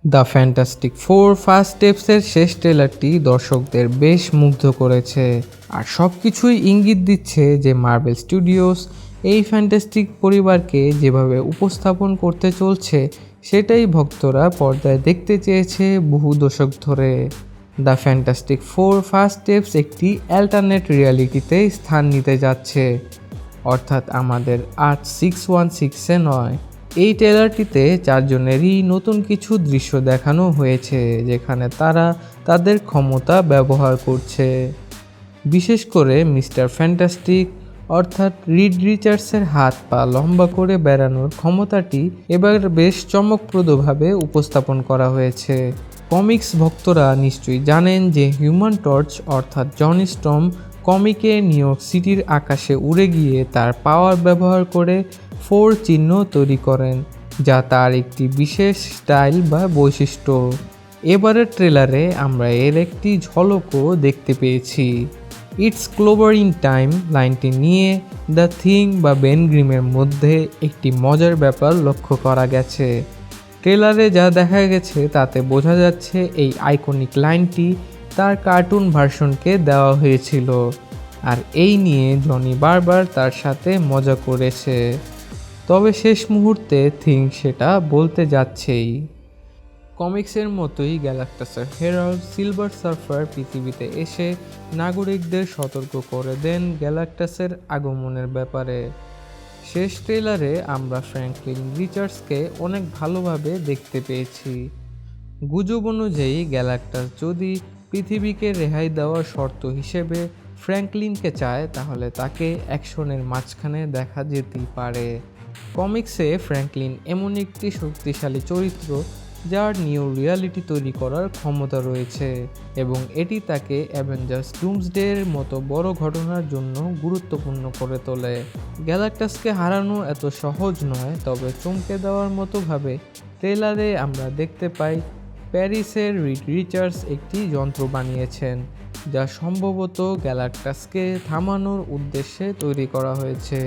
The fantastic four first স্টেপসের শেষ ট্রেলারটি দর্শকদের বেশ মুগ্ধ করেছে, আর সব কিছুই ইঙ্গিত দিচ্ছে যে মার্বেল স্টুডিওস এই ফ্যান্টাস্টিক পরিবারকে যেভাবে উপস্থাপন করতে চলছে সেটাই ভক্তরা পর্দায় দেখতে চেয়েছে বহু দশক ধরে। The fantastic four first steps একটি অ্যাল্টারনেট রিয়ালিটিতে স্থান নিতে যাচ্ছে, অর্থাৎ আমাদের আর্থ 616-এ নয়। এই ট্রেলারটিতে চারজনেরই নতুন কিছু দৃশ্য দেখানো হয়েছে যেখানে তারা তাদের ক্ষমতা ব্যবহার করছে। বিশেষ করে মিস্টার ফ্যান্টাস্টিক অর্থাৎ রিড রিচার্ডসের হাত পা লম্বা করে বেড়ানোর ক্ষমতাটি এবার বেশ চমকপ্রদভাবে উপস্থাপন করা হয়েছে। কমিক্স ভক্তরা নিশ্চয়ই জানেন যে হিউম্যান টর্চ অর্থাৎ জনি স্টর্ম কমিকে নিউ ইয়র্ক সিটির আকাশে উড়ে গিয়ে তার পাওয়ার ব্যবহার করে 4 চিহ্ন তৈরি করেন, যা তার একটি বিশেষ স্টাইল বা বৈশিষ্ট্য। এবারের ট্রেলারে আমরা এর একটি ঝলকও দেখতে পেয়েছি। ইটস ক্লোভার ইন টাইম লাইনটি নিয়ে দ্য থিং বা বেন গ্রিমের মধ্যে একটি মজার ব্যাপার লক্ষ্য করা গেছে। ট্রেলারে যা দেখা গেছে তাতে বোঝা যাচ্ছে এই আইকনিক লাইনটি তার কার্টুন ভার্সনকে দেওয়া হয়েছিল, আর এই নিয়ে জনি বারবার তার সাথে মজা করেছে। তবে শেষ মুহূর্তে থিং সেটা বলতে যাচ্ছেই। কমিক্সের মতোই গ্যালাক্টাসের হেরাল্ড সিলভার সার্ফার পৃথিবীতে এসে নাগরিকদের সতর্ক করে দেন গ্যালাক্টাসের আগমনের ব্যাপারে। শেষ ট্রেলারে আমরা ফ্র্যাঙ্কলিন রিচার্ডসকে অনেক ভালোভাবে দেখতে পেয়েছি। গুজব অনুযায়ী গ্যালাক্টাস যদি পৃথিবীকে রেহাই দেওয়ার শর্ত হিসেবে ফ্র্যাঙ্কলিনকে চায় তাহলে তাকে অ্যাকশনের মাঝখানে দেখা যেতেই পারে। কমিক্সে ফ্র্যাঙ্কলিন এমন একটি শক্তিশালী চরিত্র যার নিউ রিয়ালিটি তৈরি করার ক্ষমতা রয়েছে, এবং এটি তাকে অ্যাভেঞ্জার্স ডুমসডে-এর মতো বড় ঘটনার জন্য গুরুত্বপূর্ণ করে তোলে। গ্যালাক্টাসকে হারানো এত সহজ নয়, তবে চমকে দেওয়ার মতোভাবে ট্রেলারে আমরা দেখতে পাই প্যারিসের রিড রিচার্ডস একটি যন্ত্র বানিয়েছেন যা সম্ভবত গ্যালাক্টাসকে থামানোর উদ্দেশ্যে তৈরি করা হয়েছে।